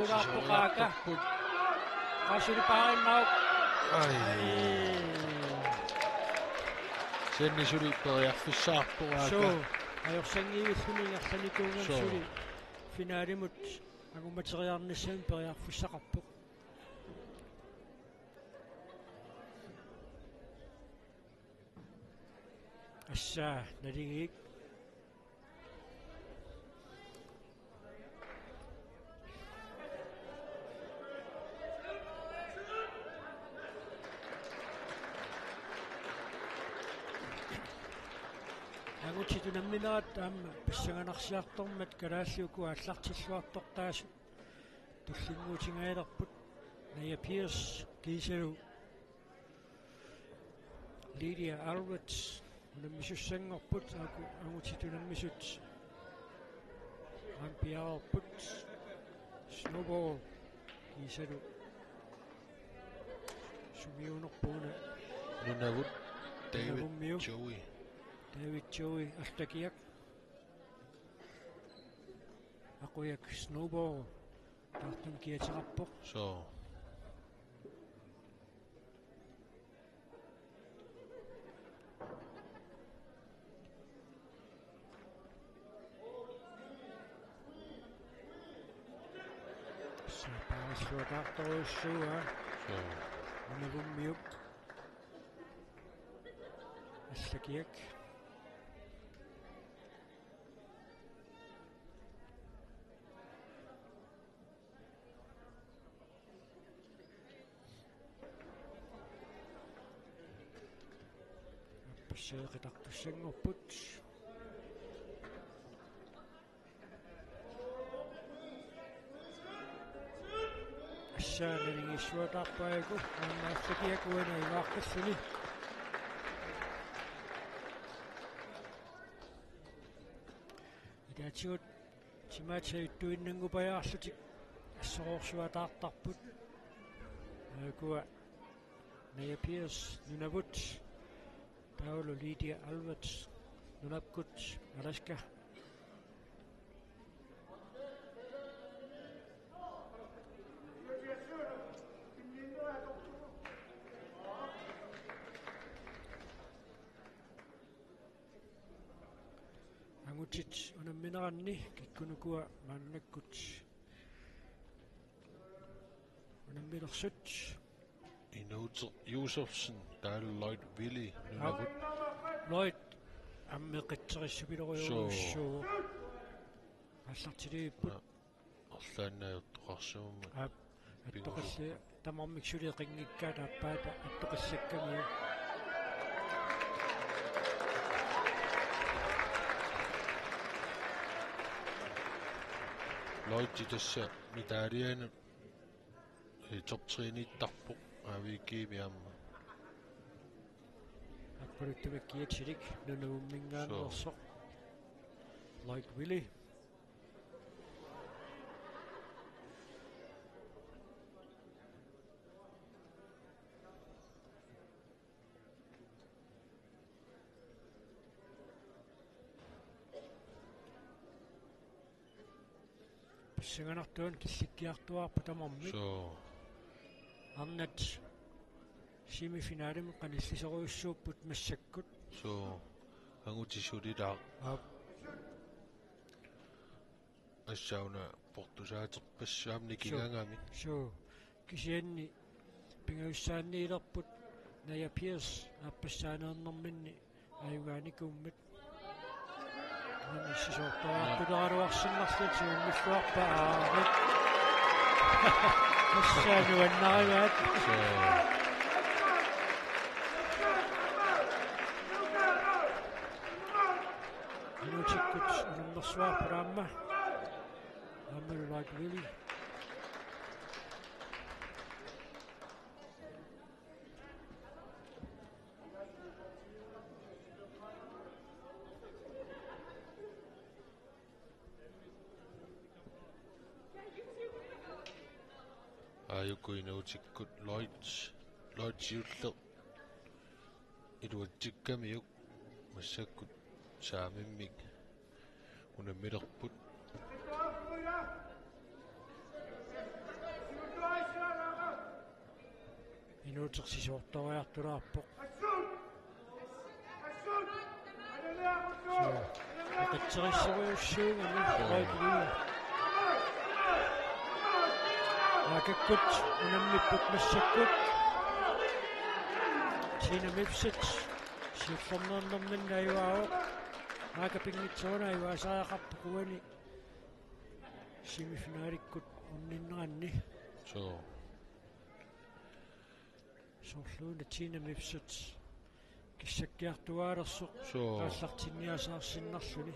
сисориарпоqaaka qassulipaarinnauk Senni suliperiarfissaarpoqaaka so ajorsangiivilluniingerlanikkuungansuli finaalimut agumateriarnissaami periarfissaqarpoq assaa naligik angutitunamminaat taamma pissanganarsiartormat kalaalluku аллартиллуарторtaasu tullinguutingailerput Naya Pierce kiisalu Lydia Alvarez nammissussangorput angutitunammisut ampiaarput snowball kiisalu sumiunerpuuna nunavut David Joey Astakiak Akuyak snowball Tartum kiatirappoq so Sapaasuatartorussua Navummiuk Astakiak Seeqitartussangorput assaanaligissuataarpaagu aannaassakiakuana ivaarkassuni itaatigut timaatsaittuinnangupajaarlutik assororsuataartarput aakua Naya Pierce nunavut Taulu Lydia Alvarez nunapkut Alaska angutit unammineranni kikkunukua maannakkut unammilersut Inuuter Josefsen Dale Lloyd Willy nunavut Lloyd ammeqitserissupiloriuruussuu аллартилииппут орлааннааюттоқарсуумма аттоқалли тамармиксули қингиккаата аппаата аттоқассакками Lloyd tassa mitariana top 3 niittarpoq avikiimiamma аппалуттумаккиатсилик нунууммингаанерсоқ Lloyd Willy писсанганартуан килликкиартуарпу тамарми so арнат семифиналим каниллисеруйуссууппут массаккут so ангутисулилаа ассауна портусаатерпассаамни кигаангами so кисианни пингауссаанниилерпут Naya Pierce аппассаанернэрминни аюгааникууммат нисисоортаартулераруарсиннарлути уммиллуарпа аарит массаануаннариваат инутиккут унамнэрсуарпулаамма аммал Lloyd Willy ayukuinuutikkut Lloyd siuller iluatsikkamiuk massakkut saamimmik unammilerput нутерсисуортариартулаарпоқ qitserisseriussуугами райдуи акаккут унаммиппут массаккут синамипсит сиуллернернэрминнааюао аакапингитсуунаюасаақарпукуани семифиналиккут унниннеранни so сорлууна синамипсит киссаккиартуаалерсоқ so тааллартинниасаарсиннарлуни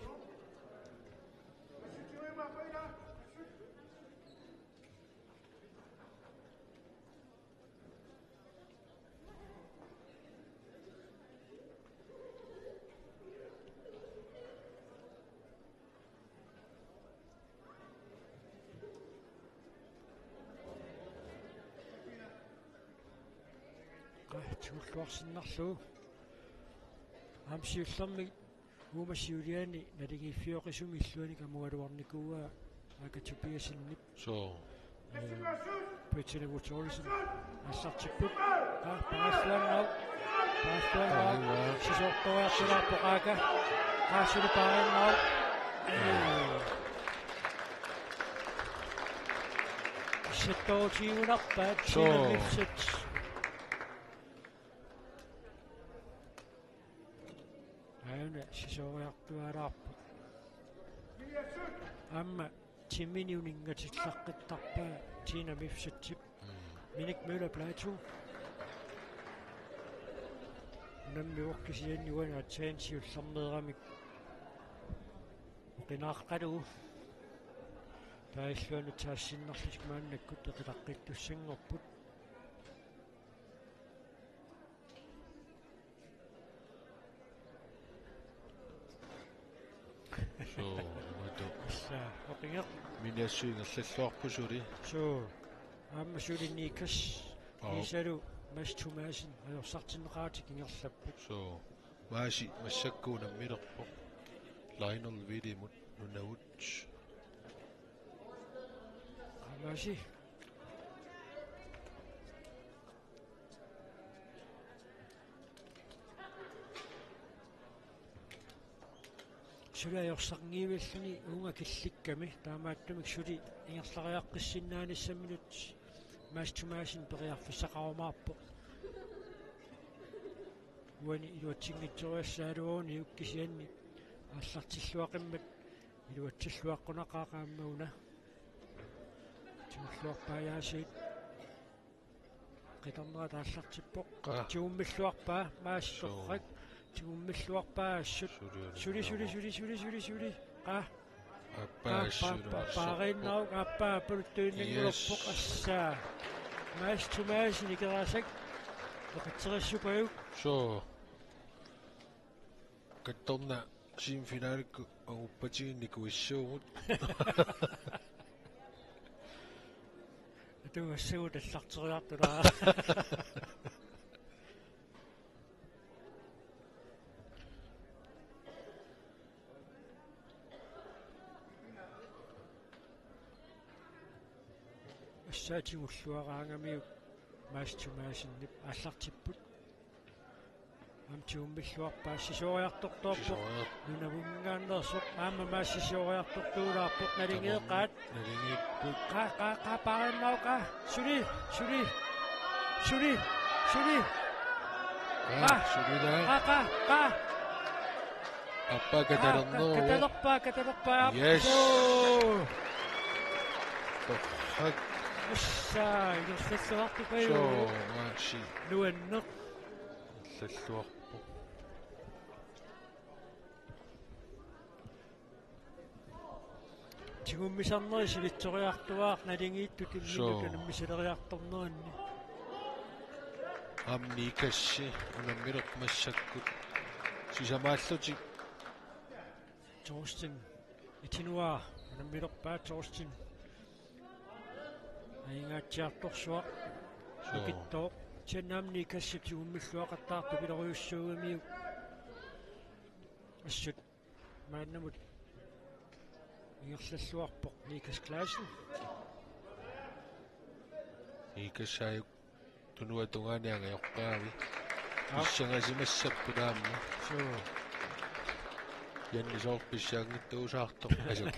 тууллуарсиннарлуу амсиуллерми уумассиулиани налигиффиоқисуми иллуани камуалуарникууа акатупиасиннип so петиневуторисен ассартиппут пааслуаннау сисоортуаартулаарпоқаака qaassulipaarinnaau ситтоотиунарпаат синамипсит аана сисоориартуалаарпа амма тимминиунингатиллаққиттарпаа синамипситсип миник мøller плату наммиуоркисианнуана атсаансиулларнеерамик оқинааққалу таиллуана таассиннарлисик мааннаккут эқилаққиттуссангорпут so мото саа оқингеқ миниассуингерллуарпусули so амма сулинникас исалу мастумаасин аёрсартиннеқаатик ингерлаппут so maashi массаккуунаммилерпо лайнер видимут нунавут амаси сулаёрсарнgiivиллуни уунга килликками таамааттумик сули ингерлариаққиссиннааниссаминут мастумаасин периарфиссақарумаарпо уани илуатсингитсориассаалуони уккисианни ааллартиллуақиммат илуатсиллуаққунақаақааммауна тимуллуарпаяасиит қитарнера тааллартиппоқ тиуммиллуарпаа маасторрак тиуммиллуарпаассут сули қа паариннау аппаа пултуиннингулерпоқ ассаа маастумаасин икерасак оқитсериссупаюк so катторна симфиналикку агуппатигинникуиссуугут атугассагу таллартериартулаа ассаатигуллуараангамиук маастумаасиннип ааллартиппут амтиуммиллуарпаа сисоориарторторпоқ нунавунгааннерсоқ аама maassisooриарторtuulаарпоқ налингеэқаат налингиппут қа париннауқа сули сулила қа аппа каталернеру каталерпаа yes хак уссаа илерсаллуартупаю so maashi нуаннеқ лаллуарпо тигуммисарнери сивитсориартуаар налингиитту тимминута наммисалериарторнеранни амни касси унаммилеқ массаккут сисамааллутик Torsten Itinua наммилерпаа Torsten аингаатсиарторсуа укиттоо ченамни касситигуммиллуақаттаарту пилориуссуугамиу ассут мааннамут ингерллуарпоқ никас клаасен икасааюк tunua tungaanianga yoqqaavi issangasimassappunaamma Sure. yannisoorpissaangittuusaartoq asuk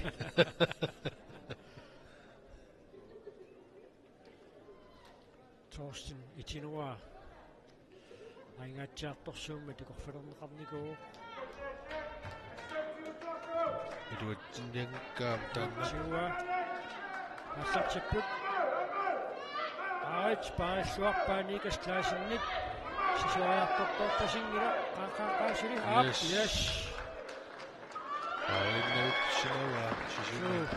Torsten Itinua. Aingaatsaartorsuumma tikorfalerneqarnikuu. iluatsinniangakkaam taanna Itinua. Assartipput. Aarit paassuarpaanikas klaasinnit. Sisuariartortortasingila qaaqaaqaasuli. Yes. ainnautsinavaa sisuna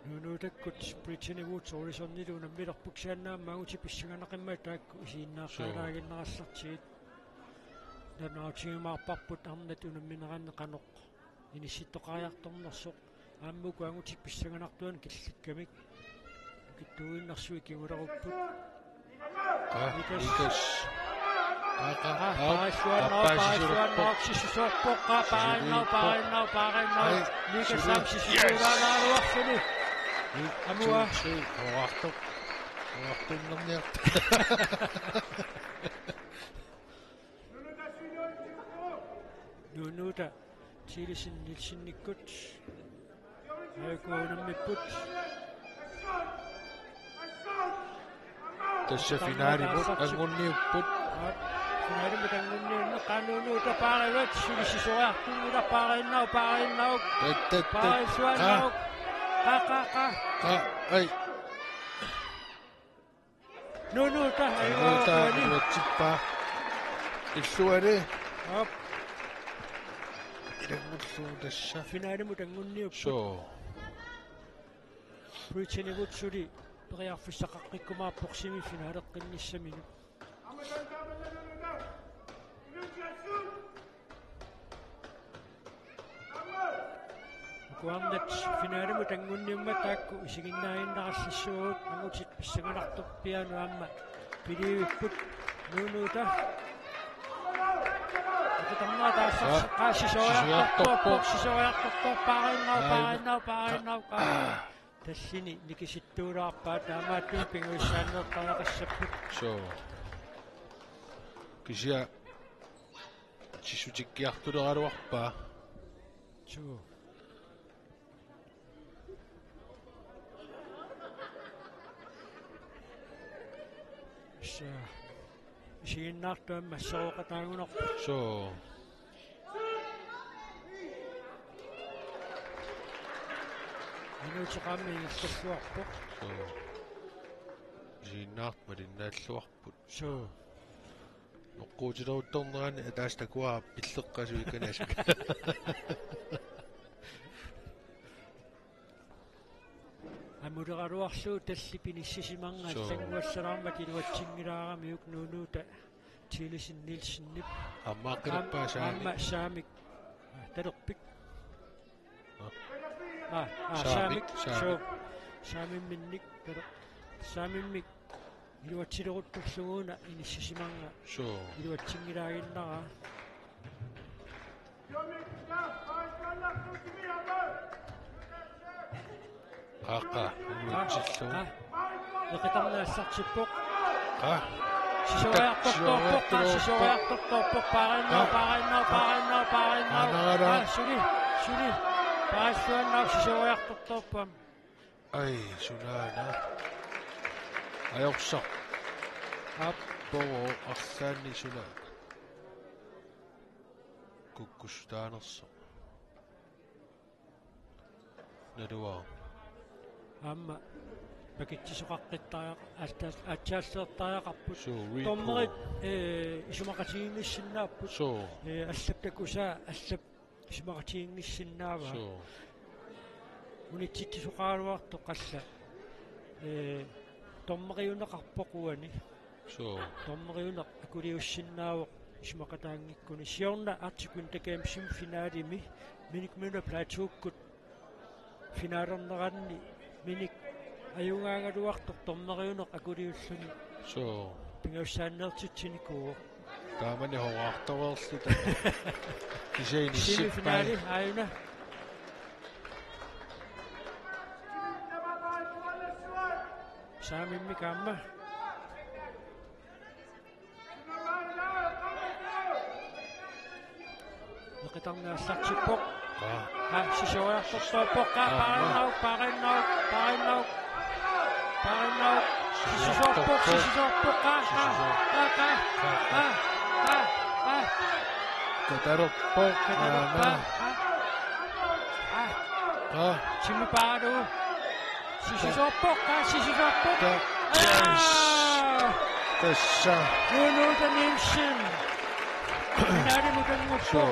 Nunuutakkut Britanniavuut soorisorniluuna milerpuksaannaammaanguti pissanganaqimma taakku isiinnaaqaanaaginnerallartiit nanautigimaarparput arnat unammineranneqanoq inissittoqariartornersoq aammukuangutik pissanganartuan killikkamik kittuuinnarsui kimulerupput ikas Amua oartunnerniart nunuuta tiilisinnikkut ayukuunammipput tässä finaalimut angunniupput finaalimut angunniunne qanuunuuta paarivat silisisoartunnguta paarinnau paarisuannau qa ai nunuuta ayukuuni nuatsippaa illuari op ilangulluun tässä finaalimut angunniupput so Britanniavut suli periarfissaqaqqikkumaappoqsimi finaaleqqinnissaminu kuarnat finaalimut angunniumma taakku isiginnaainnarallassuut angutit pissanganartorpianu aamma piliivipput nuunuuta Atetamma taassa qaasisooriartortor paarinnau tassini nikisittuulaarpaa taamaattuun pinguissaanneertariaqassapput so kisia sisutikkiartuleraluarpaa suu isiginnaartuan massaruqataagunerput so minuutiqaammi illerluarpoq so isiginnaart malinnaаллуарput suu noqquutileruttornerani ataastakua pilleqqasuikanasuk амулераluarsuu таллипиниссисиманга аллангуассалаарма килуатсингилаарами нуунуута тилисиннилсиннип аммааққилаппаа аама саамик талерпик Saamik. saamimminnik talo saamimik iluatsilерутторлугуна иниссисиманга so илуатсингилаагиннара qaaqa unuitsilluu eqitарнаассартиппоq qa сисориарторторпоқ паариннау сули паассуаннаа сисориарторторпам ai sunaana ajorsa appogo arlaanni suna kukkusutaanersa naluaa аама пакитсисоқаққиттариа атсааллеэртариақарпут so read томмерит исумақатиингиссиннааппут so аллаптакусаа аллап исумақатиингиссиннаава so унитситтисоқаалуарто қалла томмериунеқарпоқуани so томмериунеқ акулиуссиннаавоқ исумақатаангиккуни сиорна артикун такаамсим финаалими миник муна платууккут финаалернеранни миник аюнгаагалуартор томмериунеқ акулиуллуни so пингауссааннертитсиникуу Taamani hoqartoreerluta. Kisaini Semifinale sippai. ayuna. Saamimmik amma. Neqitarniassartippoq. Sisuartortoippoqqa parinnauk. Sisuarpoqqa. Kataruppoq. Chimiparu. Sisuarpoqqa. Yes. Tässä. Nunuta Nielsen. Finale mutanguppoq. So.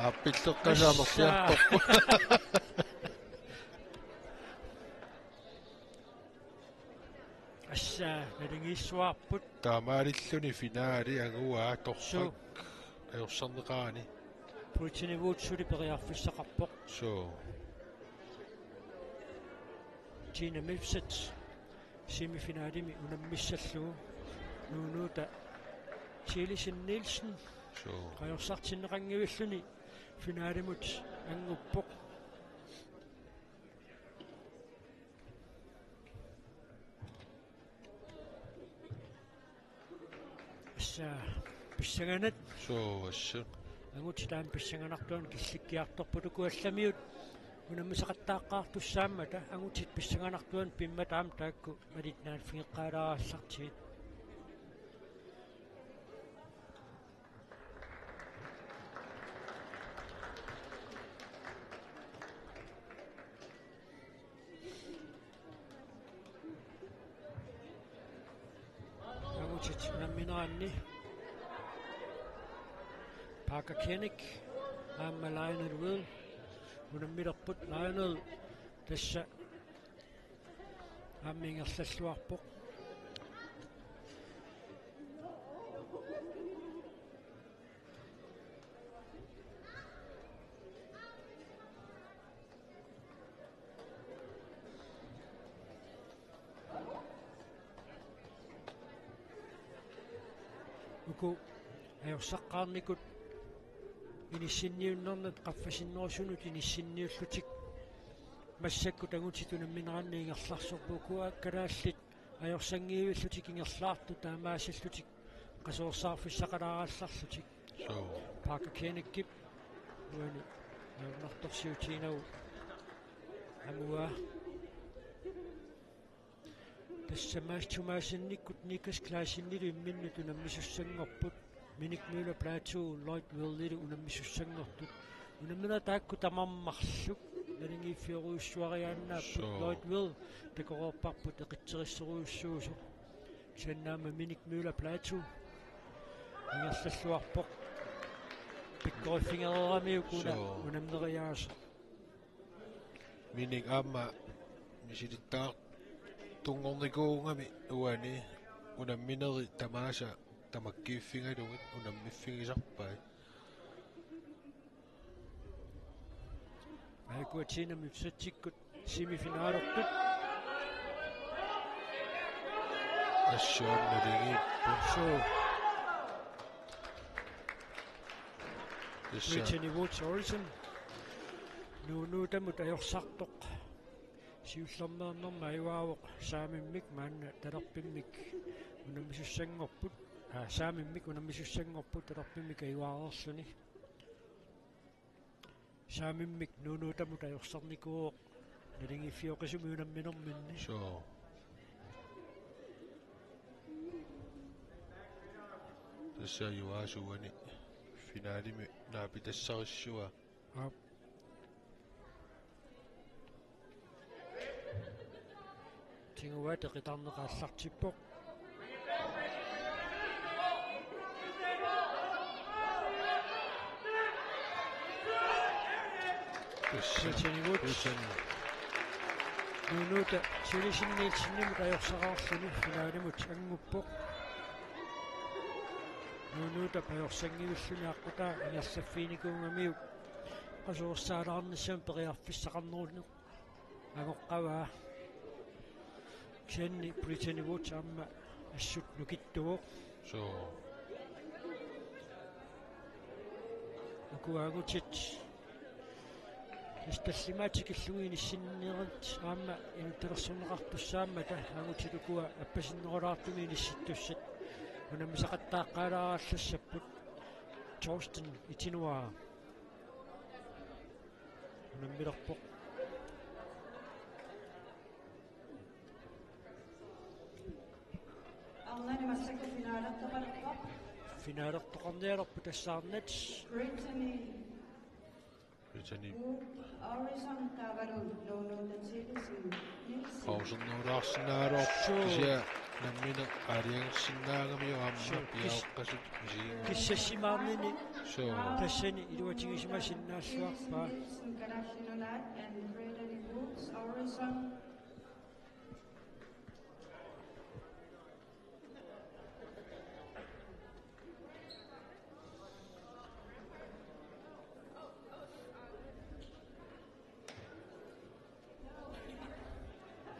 Appiltoqqasaamorsiarpoq. Assa nalingiissuarput. Taamaalilluni finaali angua torsak. Ajorsarneqaani. Puitinivuutsuli periarfissaqarpoq. So. Tina Milsets semifinaalimi unammissallugu nuunuuta Chilisen Nielsen So. qajorsartinneqanngivilluni finaalimut anguppoq. Assa pissanganat So assa. angutitaan pissanganartuan killikkiartorpuluku allamiut unammisaqattaaqqaartussaamata angutit pissanganartuan pimmataam taakku malitnaat fingeqqaalaarassartiit. Angutit unamminaanni Parker Kennick aamma Lionel Will unammilerput Lionel tassa aammiingerlalluarpoq. Uku ajorssaqqaarnikut inissinniunnernat qaffasinnerisunut inissinniullutik массакку тагутитуна минеранниингерларсорпукуа калааллит ajorsangiivillutik ingerlaartu taamaasallуtik qasuorsaarfissaqalaaraallарлутик So. Parker Kennick уани нарторсиутинау амуа тассамаастумаасинниккут Niklas Klaasinnilu имминнуту наммисуссангорпут Minik Müller Plateau Lloyd Willili unammissussangortut unamina taakku tamarmarluk nalingiiffiuruussuariaannaappu Lloyd Will takororparput eqitserisseruussuusu sannaama Minik Müller Plateau ingerlalluarpoq pikkoriffingereramiukuna unamneriaasa Mining amma misilittaa tungornikuungami uani unammineri tamaasa tamakkiiffingalugit unammiffigisarpai aikuatina mipsatsikkut semifinaalortut assuannalingippu so Tässä Brittany Woods Origin nuunuutamut ajorsartoq siullernernerma iuaavoq saamimmik maanna talerpimmik unammissussangorput saamimmik unammissussangorput talerpimmik iuaareerluni saamimmik nuunuutamut ajorsarnikuuq nalingiffiuqisumi unamminerminni so Tässä juasuani finaalimi naapitassarissua tinguat eqitarneqaallartippoq Brittany Woods nuunuuta Chilisinniitsinnimu ajorsaqaarluni finaalimut anguppoq nuunuuta pajorsangiulluni aqqutaa ingerlaffiinikuungamiuk qasuursaalаарnissam periarfissaqarneruneq agoqqavaa Kenny Brittany Woods amma ассут нукиттуоқ So. акуагутит исталлимаатик иллугини синнерит аама интерсунеқартуссаама та агутит акуа аппасиннерулаартуми нисситтуссат унаммисақаттааққалаараллассаппут Torsten Itinua унаммилерпоқ Alnani massakka finaalertoqalaqqa finaalertoqarnialерпу тассаарнат Brittany. Horizon tavarun loonutatilisiin Pausennuulaarsinnaaloq kisia nammina aliangsinnaagami amma piaoqqasut isiinga. киссассимаарнини So. тассани илуатигисимасиннаассуарпаа Internationalat and Brittany Woods Horizon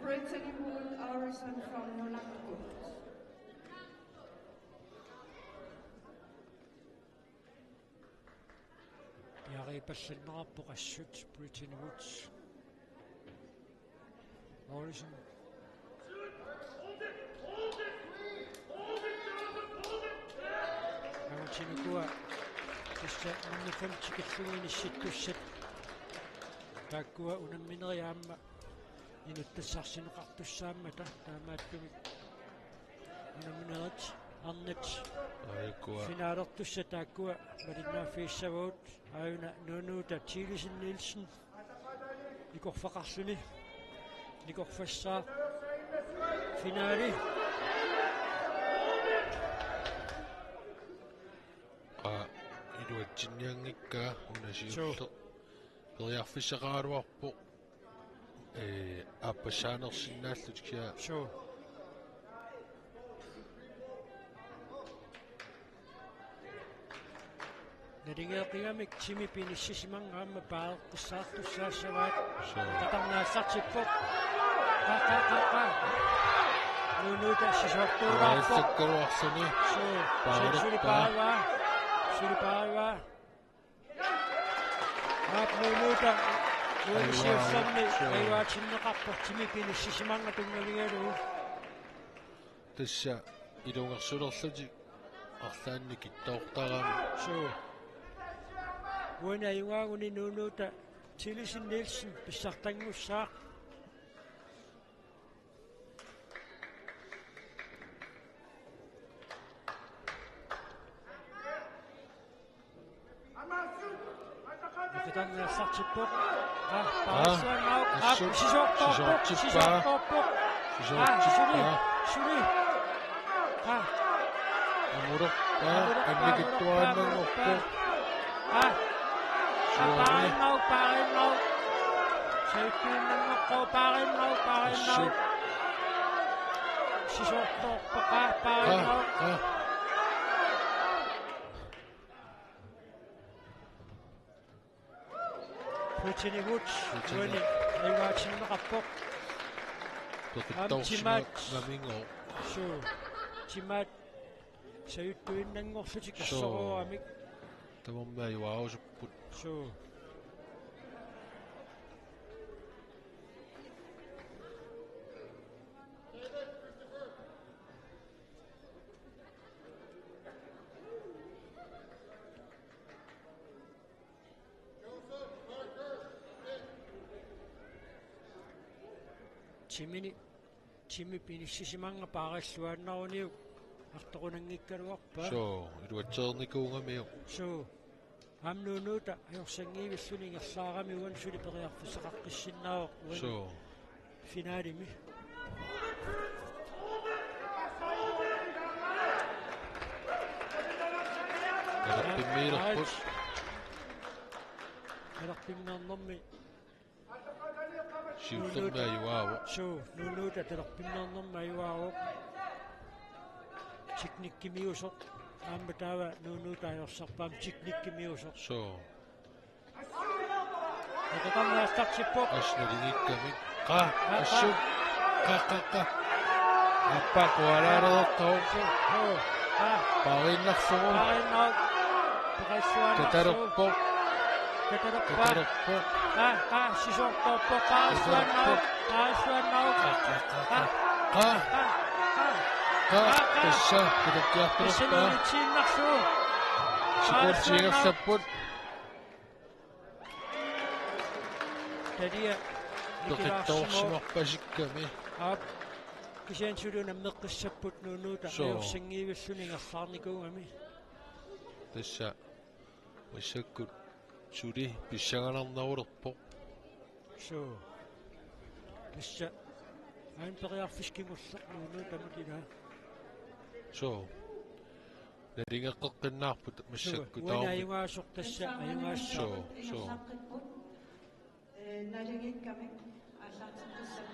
Brittany Wood Horizon from Nunakut. яарипалланнерарпоқ ассут Brittany Woods Horizon агутинукуа тасса нуннуфамтикиллугинисситтуссат тааккуа унамминериаама инуттассарсинеқартуссаама таамааттуми унамминерит арнат Aikua. финаалертусса тааккуа малиннааффииссавуут аюна нунуута Тилисен Нилсен икорфақарсуни никорфассаа финаали Iluatsinniangikka unasiulleq periarfissaqaaluarpo aapassaanersinnaallut kia шо налигеэқиамик тими пиниссисимангаама пааққиссаартуссаассаваат so татарнаассартиппоқ qa нунуута сисортуураарпоқ aissakkaluarsani Sulipaiva. Apnunuta. Luisiussarni aivaatinnеқарпор тими пиниссисиманга тунгавигалуу. tassa ilungersulerluti арлаанни киттоортараами Суу. Уна юнгаагуни нунуута Тилисен Нилсен писсартангуссаа. Dann sagt sie Bock. амурерпаа анникиттуааннангорпо Brittany Woods, winning. They watching the rapport. Namingo. Sure. Timat. Så er du en anden år, så de kan sove om ikke. Der må man jo også putte. Sure. Timi pinissisimanga paarilluanneruniu artoqunanngikkaluarpa So, iluatseernikuungamiu. So amnuunuuta ajorsangiivilluni ngerlaarami uan suli periarfisaqaqqissinnaavoq So, finaalimi Narpimmiilerput. Alarpimnernermi Siullernaayuaavu. So nuunuuta talarpimnernerma ajuaavoq tiknikkimiusoq aamma taava nuunuuta ajorsarpaam tiknikkimiusoq So, Tatarnaastartippoq asnalingikkamik. Assu. Appa kualaarertoq Ah, parinnarsugu Parinnauk. Pakasuanarsu. tatarerpoq Tatarappa. tatarerpoq Sisortorpo. Paasuannauk. Paasuannauk. qa tassa kitakkiartorpa Issinuunitsiinnarsu. sikurtiingerlapput Tadia. toqittorsimarpasikkami Ap. Kisian suduna meqqissapput nuunuuta. So. Ayursingiivissuningerlaarnikuungami. tassa massakkut suli pissangalarnarulerpoq So. Tassa. Ain periarfiskingulleq nuunuutamutila. so naringeqqeqqinnaarput massakkut Wana ayungaasuq tassa ayungaasso. So. Naringit kami. Asaqsaqissap.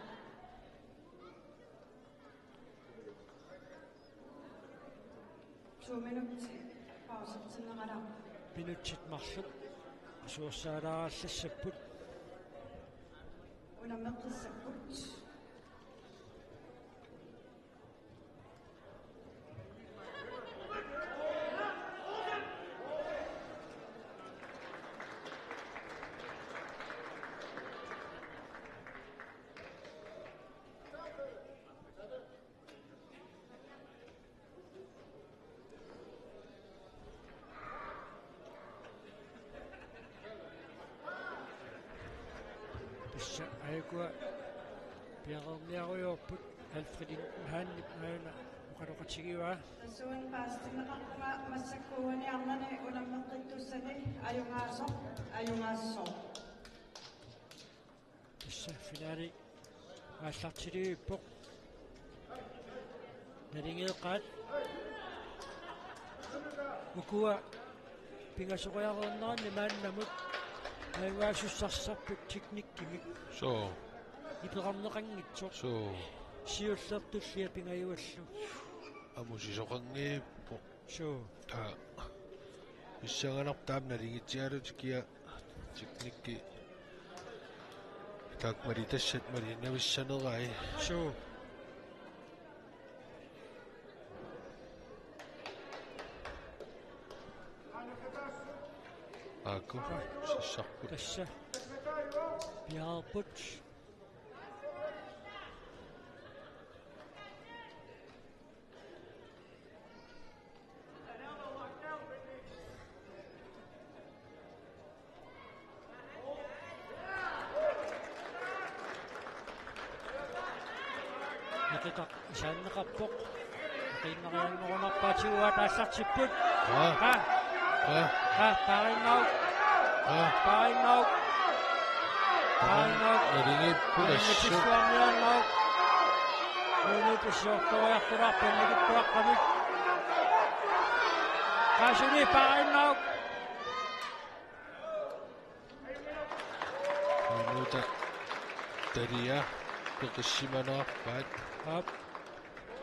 2 minutter pause til naqara. Pinutsit marluk. Asuursaalаарallассаппут. Unammeqqissapput. Tassa aigua piaqerniaruyorput Alfredin haannip aana uqaloqatigiwa. Tasuun paastinaqaqqa massakkuuniarnani unammeqqittussani ayungaasso. Tassa finali aallartiliippoq. Nalingeeqaat ukua pingasoqiarernaarni maannamut ayuaasussarsapput teknikkimik so ipeqarneqanngitsoq so siullertullia pingajuallu amusisoqangiippoq so ta pissanganartaam naringitialutikia teknikki taakmali tassat malinnavissanerai so aaku sissarput tassa piaarput Nakita isaan nakapok. Nakinakayang taassartipput. Ha parinnauk. Parinnauk. naringiippulassu Naringitissuarniarnauk. Nuunuutissuortoriartulaarpannigippuaqqamik. Kaasuni parinnauk. nuuta taria peqissimanarpaat Ap.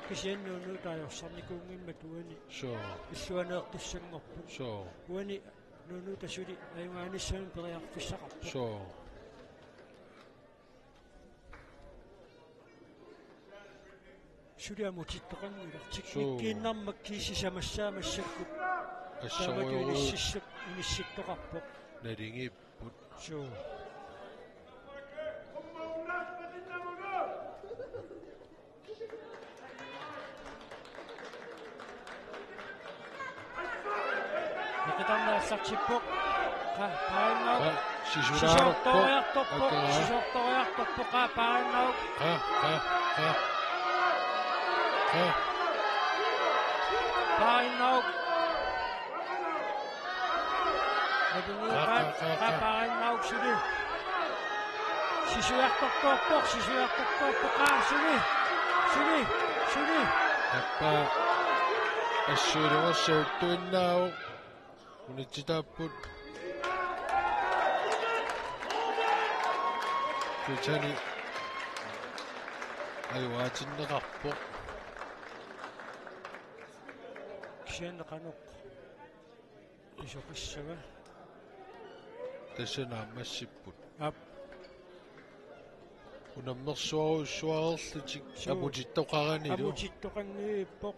Kisian nuunuutaajorsornikuungimmat uani. so Issuaneertussangorput. so Uani nuunuutasuli ayungaanissaun periarfissaqarput. so Suliamutittoqanngula. So. Tiknikkiinnarmak kiisisamassaamassakku. assoriuru Taamatuinississuk inissittoqarpoq. naringiipput So. Nakitarnaassartippoq. Parinnauk. sisunaaruppoq Sisortoriartorpo parinnauk. Parinnauk. Napungiuqaat parinnauk suli. Sisuartortorpoq suli. appa assuulungersauttuinnaau unitsitaapput tutani ayuaatinneqarpoq Kisianneqanuq. Isoqissava. tassanaammassipput Ap. унаммерсуарусsuarerlutик Suu. амутиттоқаранилу амутиттоқангииппоқ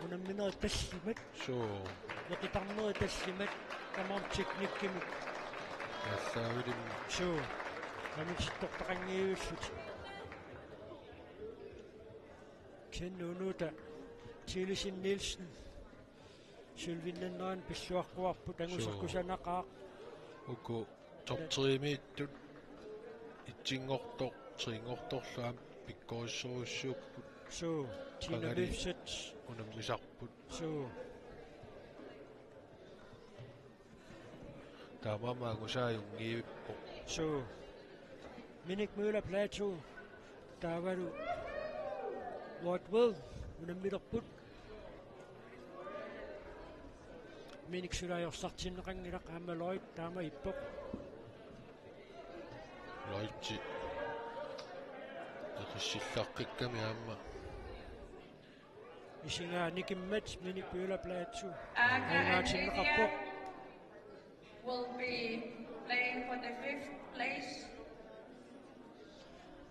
унамминери таллимат соо неқитарнери таллимат тамаар техниккимик аллаавилим суу амутиттоққангиивиллут кеннунута Тилисин Нилсен сулвиннернеран пиллуаққуарпут ангусеркусанақаа уку топтеримииттут итсингортоқ трингорторлуам пиккориссоруссууппут суу тинавипсат унаммисарпут суу таамаамаагусааюнгиивиппо суу миник мøller plateau таавару Lordville унаммилерпут миник сулаажорсартиннеқангилақ аамалоит таама иппоқ лойти эқиссиллаққикками аама исингаа никиммат миник мøller plateau айгаатиннеқарпоқ will be playing for the 5th place.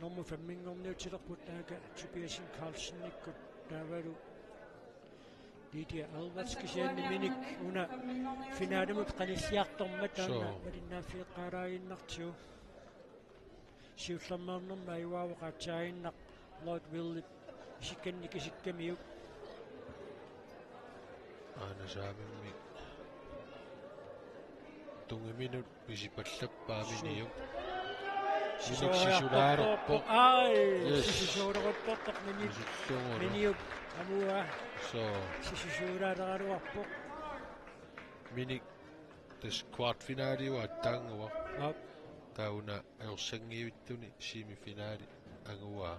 Nummer 5 minngomneutillerput taaka Tobiasen Carlsen nikkut taavalu Lydia Alvatskisianni minik una finaalimut qanissiartormat taanna malinnaaffiiqqaaraaginnartiu siullermaarnerma iuaavoqaatsaainnaq Lord Will isikkannikisikkamiuk аанасаамимми тунгиминут писипаллаппааминиу сисулаарпоқ ай сисулаарпоқ миниук амуа соо сисулаарааруарпоқ миник тас квартфинаалиуа таангуа ап тауна аерсангиивиттуни симифинаали агуа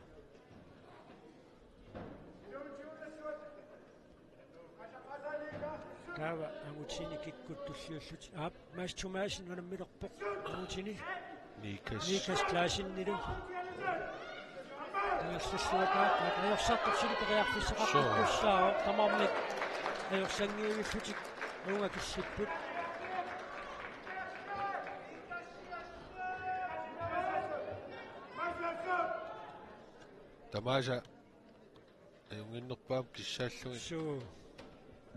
таава амутини киккуттуллиуллут ап мас тумаасин унаммилерпоқ амутини Nikas Klaasиннилу тассуака аерсартэрсили периарфиссеқарпуккуссаа тамарник аерсангиуллутик унгакиссиппут тамааса аюнгиннерпаам киссааллуги суу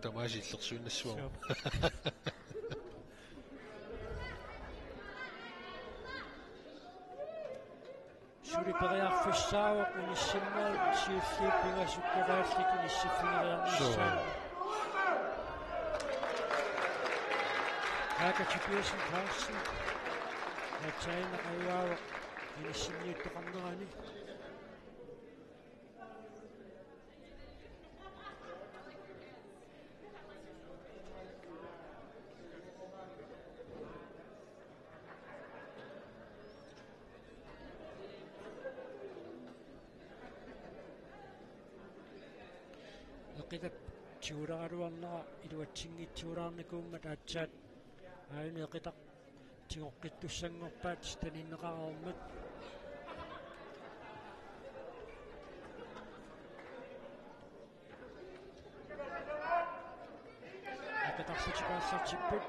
тамааси иллерсуиннассуа сури периарфиссаавоқ униссиммаа сиуллииппингасуккерааллик униссиффигериарниссаа Haaka Tobiasen Carlsen атсаина аюаавоқ униссимниуттоқарнерани Eqitap tiularaluarnera iluatsiнгитсуулаарникууммат аатсаат аани eqitaq тигоққиттуссангорпаат станиннеқараармат eqitaqsutikaallartipпут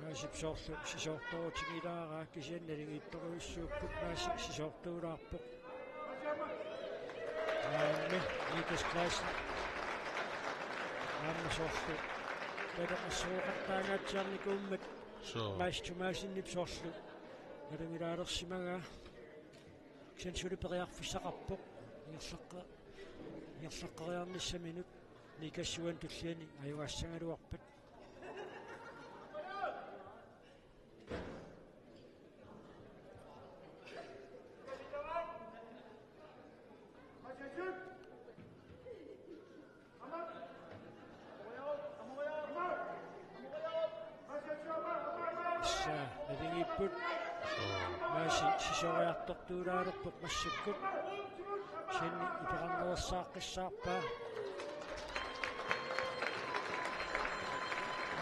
наасипсоорлу сисоорторутигилаараа кисианналигиитторуиссууппут нааси сисоортуулаарпоқ Nikas Klaasен ааммасоорлу палеқассуоқартаагаатсиарникууммат соо маистумаасиннипсоорлу налумилаалерсимага ксенсули периарфиссақарпоқ иерлаққариарниссаминут никассуан туллиани аюаассангалуарпат навигиппут мааси сисориартортуулаалерпут массаккут синни ипеқарнерсааққиссаарпаа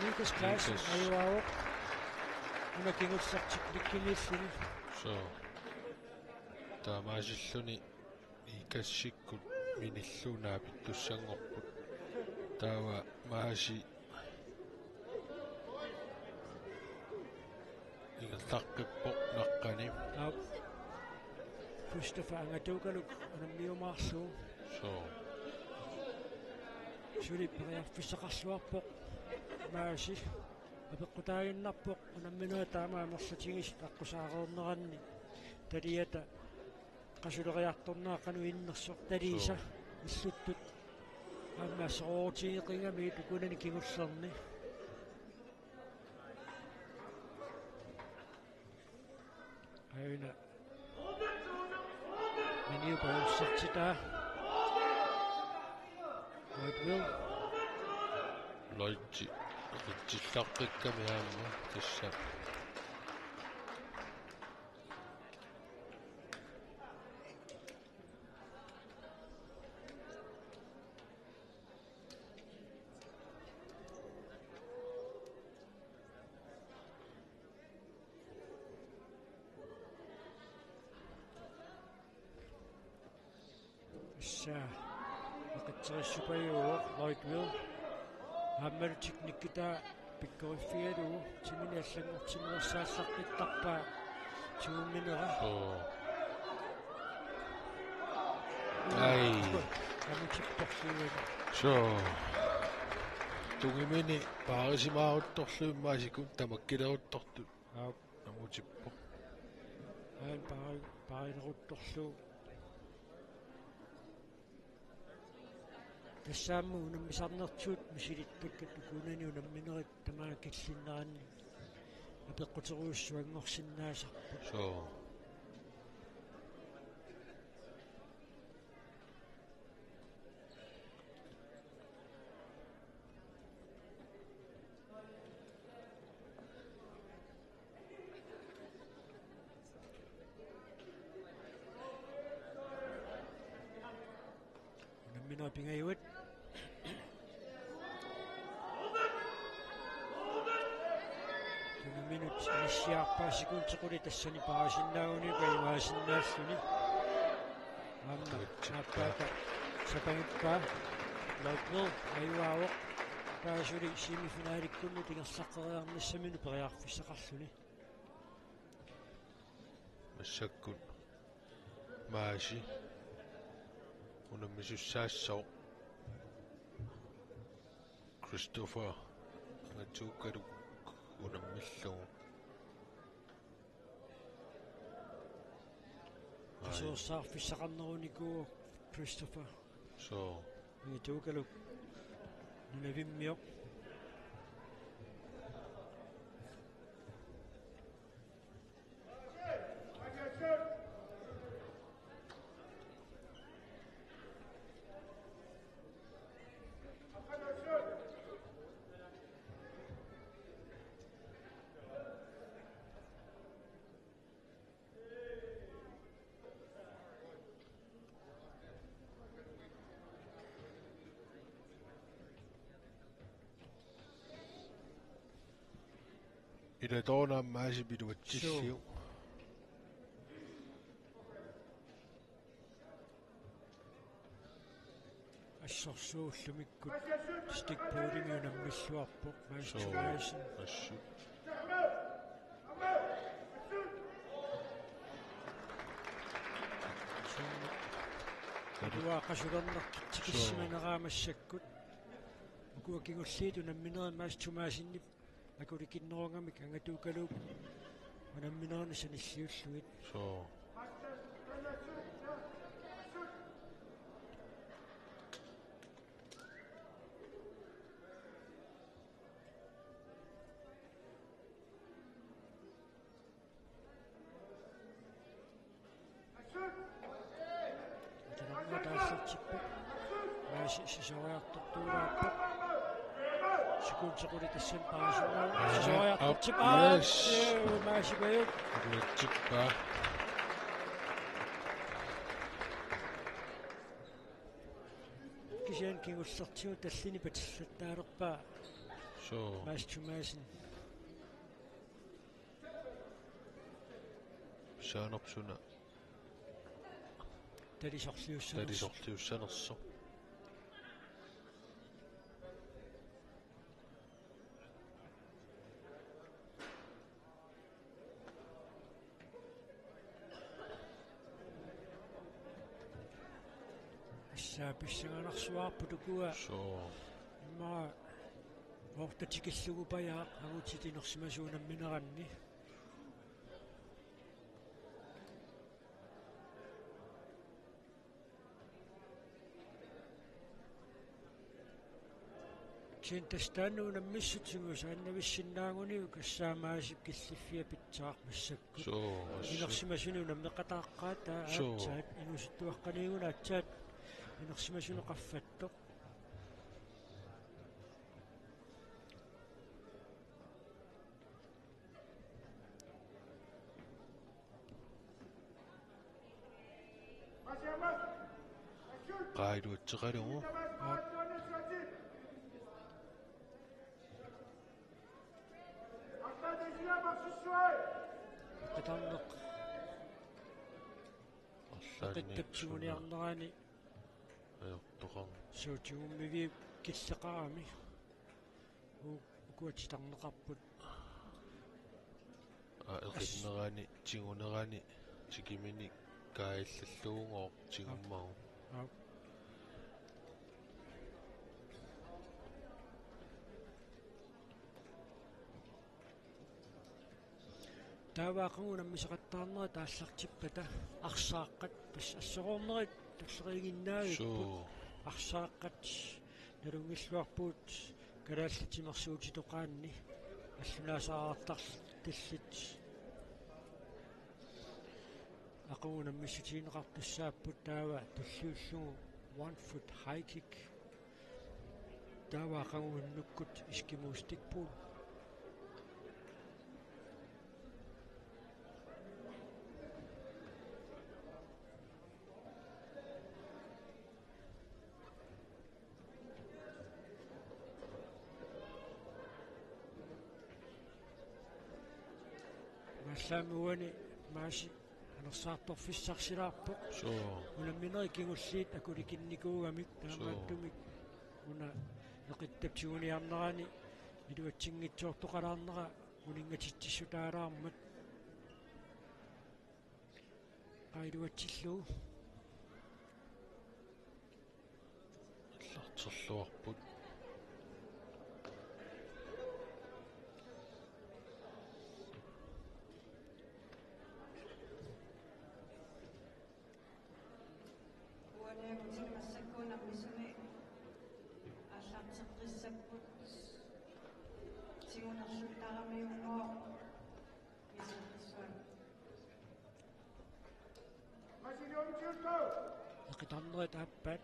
Nikas Klaasен аюаавоқ унакингутсартик ликкиниллуни соо таамаасиллуни икассиккут миниллуунаа питтуссангорпут таава мааси Ingallaqippoq naqqani. Au. Christopher angatuukaluk unammiumaarluu. So. Suli pariarfissaqarluarpoq maasi. Apeqqutaaginnarpoq unamminua taamaamersatigis taqqusaareerneranni. Taliata qasuleриartornaaqanu innersoq taliisa illuttut аама сороотигеқингами тукунани кигуллерни айна меню паусартита Whiteville Лойти тиллаққикками аама тасса Aqitseriссупаюу Lloydville Hammer teknikkita pikkoriffialu timini аллангортимерсааллаққиттарпаа туумминера ай амитиппорсуuга so тугимини паарисимаарутторлуиммаасикун тамаккилерутторtu амутиппо аан пааринерутторлуу тассаамму унаммисарнертуут мисилиппакка тукунани унамминерит тамаа киллиннеранни апеққутеруuссуангорсиннаасарпу so unamminua pingayuat minut issiarpaasikuun tequli tassani paasinnaauni kaimaasinnaassuni amma naappaaka sapangippa Lloydville ayuaavoq paasuli semifinaalikkunnu tingersaqqeriarnissaminu periarfissaqarluni массаккут maaси унаммисуссаассоо Christopher ngatuukalu unamмиллугу асуурсаарфиссақарнеруникуу Christopher so ngatuukalu nunavimmiоq ila toornaammaasi piluatilliu ассорсууллумиккут стикпуулими унаммиллуарпоq маастуаасин assu адуаақасулернертикиссиманераамассаккут укуакигуллиит унамминери маастумаасиннип акуликиннерунгамик ангатуукалууп унамминерни саниллиуллугит so тааллартиппу мааси сисориартортуулааппу сикуутсеқули тассан паасиннаа сисориартортиппаа маасибаю piluatippa кисиан кигуллертиу таллини патиллаттаалерпаа so маастумаасин saanerpsuna талисорлиуссанерс talisorliussanerso issaapissanganarsuarputukua So. imma ortatikillugupayaaq agutitinersimasuunammineranni Tentastanuunammissutingus annavissinnaanguniu kassaamaasip killiffiа pitsaaq massakku So. inersimasunu meqataaqqaata aatsaat inusuttuaqqaniiguna atsaat inersimasunu qaffattoq Qaiduatseqalugu. qatarneq Allanni. qittapsuguniarnerani Ajortoqan. suutiummivi killeqarami ukuatitarneqarput Eqinnerani tigunerani tikimini kaillallugungoq tigummau. тааваақангунаммисеқаттаарнера тааллартиппата арсааққат тас ассоқорнерит таллерингиннаагиппут So. арсааққат налунгиллуарпуут калааллатимерсуутитоқаанни аллунаасааартарлу таллит aquнаммиссутиинеқартуссааппут таава таллууллугу 1 foot high kick тааваақангуннуккут искимуустикпуут малламуани maaси анерсаарторфиссарсилаарпоқ So. унамминери кигуллиит акуликинникуугамик таамааттумик уна неқиттапсигуниарнерани илуатсингитсуортоқалаарнера унингатитсиссутаалаармат қаилуатсиллуу Аллартерлуарпут. Uaneemutinmassakkuunarmisuni аллартеққиссаппут сигунерсуттаармиунноо мисеққиссуан неқитарнерит ааппаат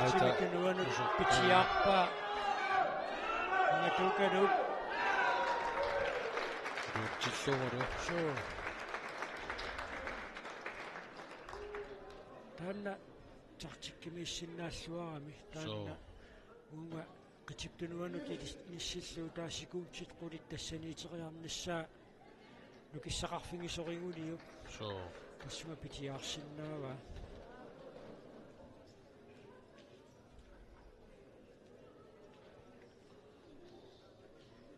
атикинуанут питиарпа нgatукануп Ruutsilluguru. соо таанна тартиккимиссиннааллуарами таанна уунга qitiптунуанут ниссиллуу таасикуутсит qulит тассаниитериарнассаа нукиссақарфигисоригулиу So. тассума питиаарсиннаава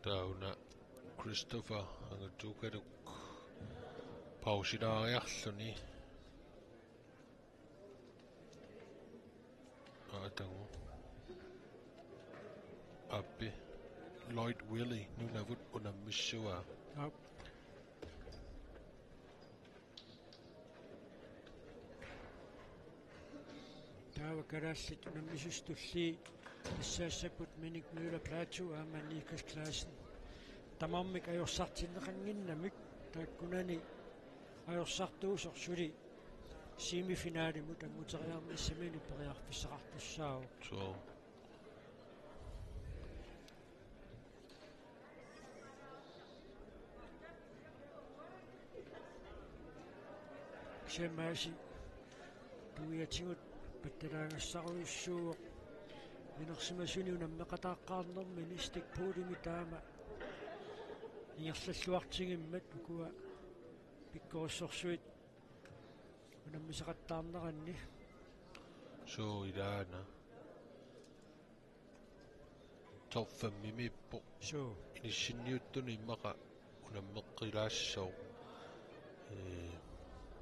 Tauna Christopher angatukaruk pausilaariarluni aatagu appi Lloyd Willie nunavut unammissuaa ап таава карааллит унаммисустулли иссаассаппут миник мюла плату ааманникас клаасен тамаммик ajorсартиннеқангиннамик тааккунани ajorсартуусор сули семифиналимут аммутериармиссамини периарфиссақартуссаау so ксемааси туиатигут патталаангассаруйуссуу инерсимасуни унаммеқатааққарнэрмини стикпуулими таама ингерллуартигиммат укуа пиккориссорсуит унаммисақаттаарнеранни so ilaana Lorfammimippo So inissinniuttuni immaqa unammeqqilaassoo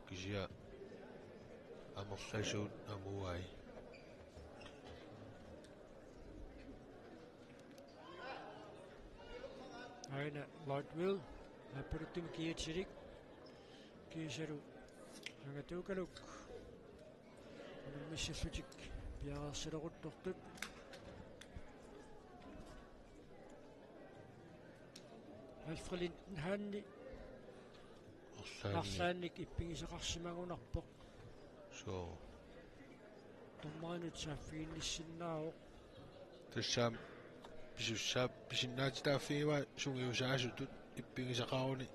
kisia amerlasuut amuai aina Light-Will apuruttum kiitsirik kiisaru angatuukaluk unammissallutik piaqarsileruttortut Alfred Hanni Arsaannik ippigisaqarsimagunarpoq so tommaanut saaffiinnissinnaavoq tassam pisussaap pisinnaatitaaffigima sungiusaasutut ippigisaqaruni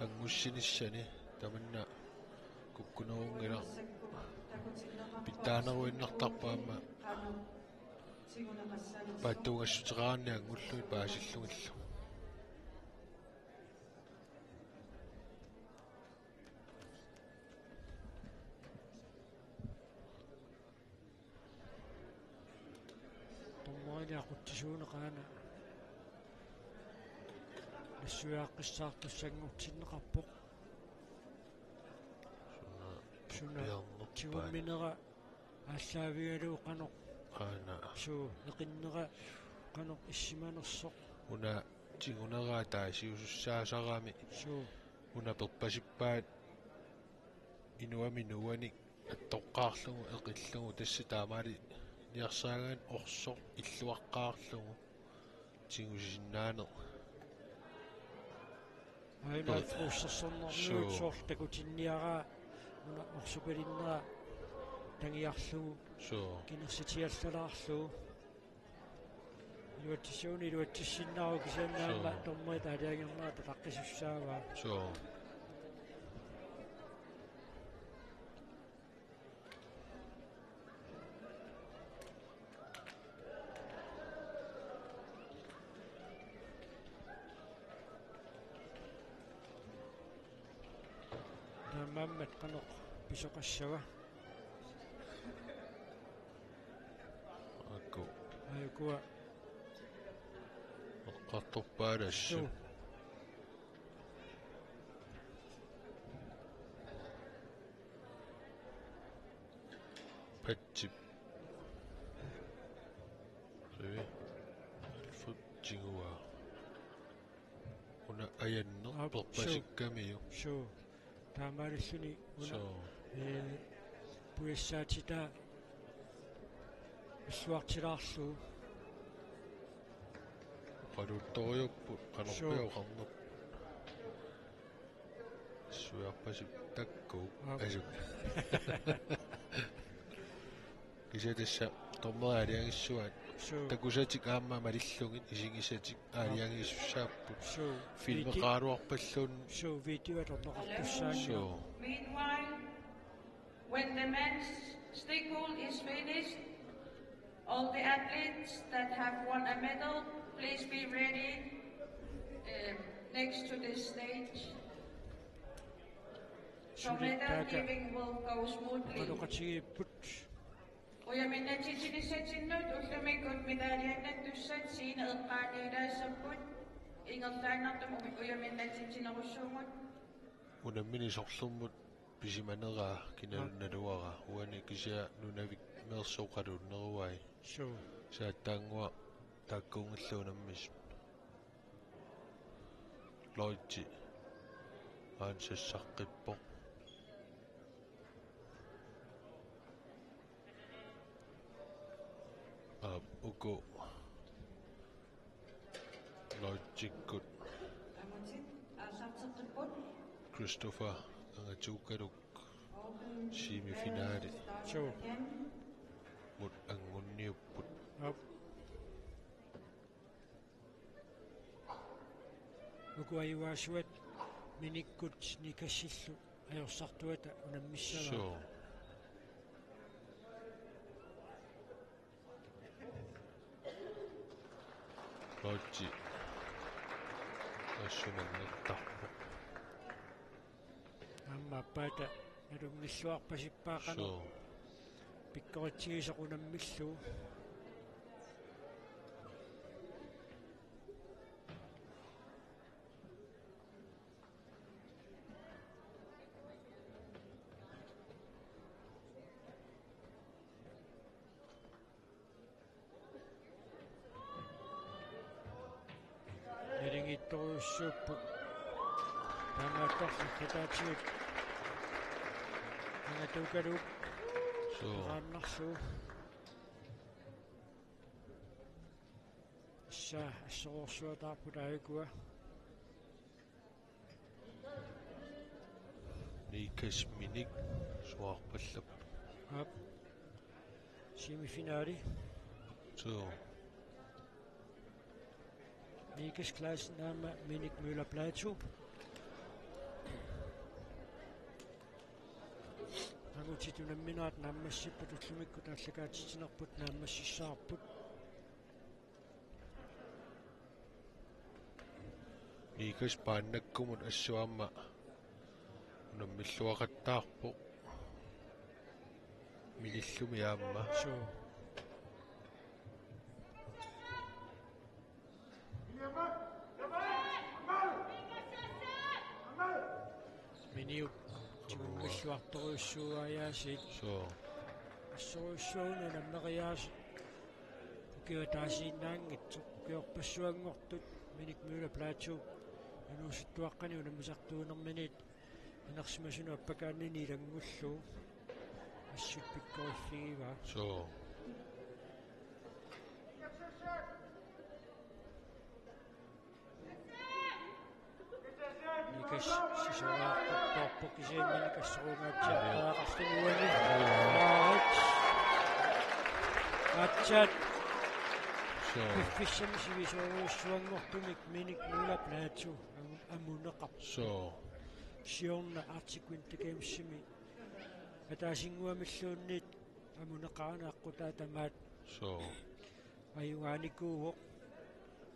angussinissani tamanna kukkunerungila pittaaneruinnartarpaamma paattuungassutеқарни ангуллуи паасиллугиллу tommaani aquttisuuneqaana нассуяаққиссаартуссангуртиннеқарпоқ суна тиумминера ааллаавигалуу қаноқ аана суу неқиннера қаноқ иссиманерсоқ уна тигунераа таасиусуссаасарами суу уна перпасиппаат инуами нуаник аттоққаарлугу эқиллугу тасса таамаали ниарсаагаан орсоқ иллуаққаарлугу тигусиннаане аина фруссерсорнэрнуут соорлтакутинниараа уна орсупалиннера тангиарлугу so кинерситиаллалаарлугу илуатсисууни илуатсиссиннаару кисааннаама тормой таалиагернаа татаққисуссааваа so таамааммат қаноқ писоқассава акку аякуа эққарторпаалассу суу патсип севи футчигуа уна аяннер перпасиккамиу суу таамааллуни уна so пуиссаатита исуартилаарлу qaluttoriuppu qanorpiuqarner suarpasip takku asuk kisatassa tormeraaliagissuat суу takusatik aamma malillugit isigisatik aaliagissussaappu суу filmeqaaluarpalluun суу видеоаторнеқартуссаани so Meanwhile, when the men's stickle is finished, all the athletes that have won a medal, please be ready next to this stage. So medal giving will go smoothly. qanoqatigipпут Uyamina titinisatinut ullamikut medaljanatussat siinä eqqaaliilaassapпут ingertaannartum uyamina titinerussuumut unammini sorlummut pisimaneraa kinalunnaluara uani kisia nunavik meersoqalunneruai суу saattaangua taakkuungilluunammis loitsi aansassaqqippoq uku loitsikkut amutit aasarteqqipput Christopher angatuukaluk semifinale суу mut angunniupput ап нукуаюаасуат миниккут никассиллу ajorсартуата унаммиссава so loitsi assumannertarpoq амма аппаата налунгиллуарпасиппаақано so пиккоритсигисоқунаммиллу Kiittoruussuuppu. Taamaattorlukataatigut. Angatukalup. So, Qaannarsuu. Issa assoorsuataarput aayukua. Nikas Minik suarpallap. Ap. Semifinaali. So, Nikas Claasen naama Minik Møller Plateau. Angutitunaminaat naammassippat ullumikku taallakaatitinerput naammassissaarput. Nikas paannakkumun assuamma unammilluaqattaarpu miillumi aamma. So. Miniu. Timamilluartoruussuuayaasiit. So, Assoruussuuna nammeriaas. Ukiutaasiinnaangitsu. Ukiorpassuangortut Minik Møller Plateau. Inuusuttuaqqani unammisartuunermaniit. Inersimasunu appakaannini ilangullu. Assut pikkoriffigiva. so, Nikas sisoraartorpuk isiimminik assoruungaatiaqartimuani. Atchat so, piffissami sivisoruussuangortumik Minik Møller Plateau amuneqar. so, Siorna artiquintakeemssimi ataasinguamilluunniit amuneqaranaaqqutaa tamaat so, ayungaanikuuvoq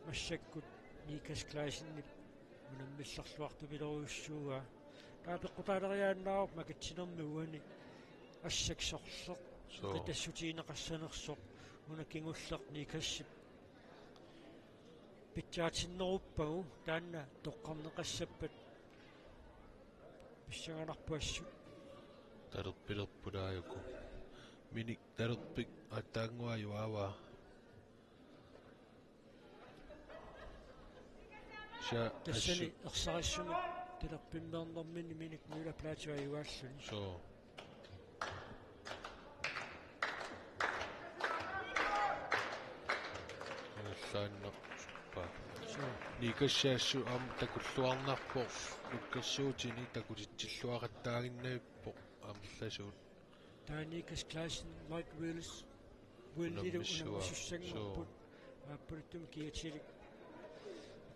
massakkut Nikas Claasenip munammisserluartu pileruussuuga taapеққутаалериааннаарп макатсинермуани ассаксорсеқ so, qitassutiineqassanersoq unakingulleq Nikassip питсаатиннеруппагу таанна тоққарнеқассаппат писсаганарпуассут taruppilerpulaayuku. Minik tarupik ataanguayuava. Sha тассани ерсариссуми тилерпиммернэрмини Minik Møller Plateau аюгааллуни so, Saannerpa. so Nikassaassu am takulluarnarpo nukkassuutini takulitsilluaqattaaginnaippo amlasuut Nikas Claasen Mike Wills Willidu unammissussangorput aappuluttum kiatilik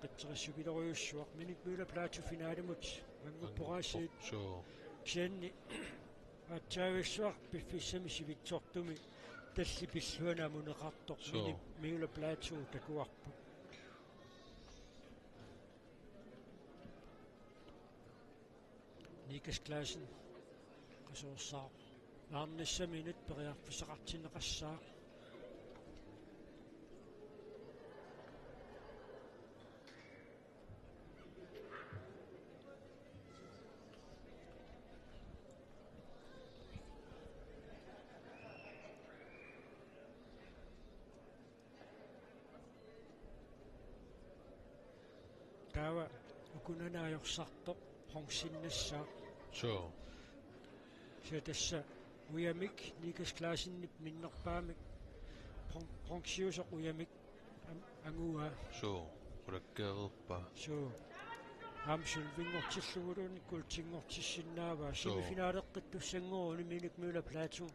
qatserissupileriussuaq Minik Møller Plateau finaalimut angupporaasiit so, kianni aatsaavисsuaq piffissami sivitsortumi talli pilluana amuneqartoq So. Minik Møller Plateau takuarput Nikas Claasen qasoorsaaq аарнissaminut periarfisaqartineqassaaq taava ukunanaajorsaartoq hongsinnassaaq so, siatassa uyamik Nikas Claasennip minnerpaamik hongsiusoq uyamik angua so, urakkeerpa. so amsul vingortillugulunik kultingortissinnaava So. semifinaaleqqittussanguuni Minik Møller Plateau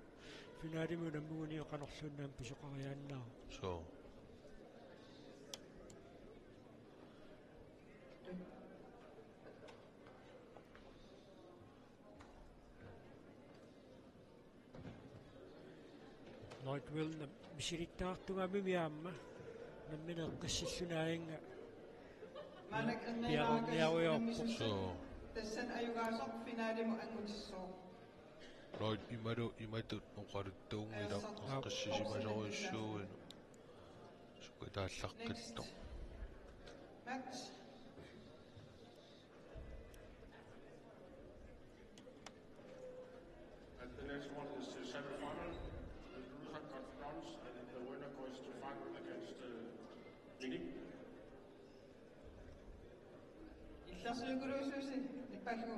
finaalimu nammuguni qanorlunnaam pisoqariaannaa So, Lloyd Wilnam misilittaartungami nammineqqissillunaainga piarorniaruyorpoq so, Tassan ayugasoq finaalimu angutissoo. Lloyd imatut uqaluttuungila qassisimasoruissuuinu. Sukataallaqqitto. Max. And the next one is the semi-final. The loser got bronze, and the winner goes to final against Minik. Tasuyukuruisusi, nikpahigu.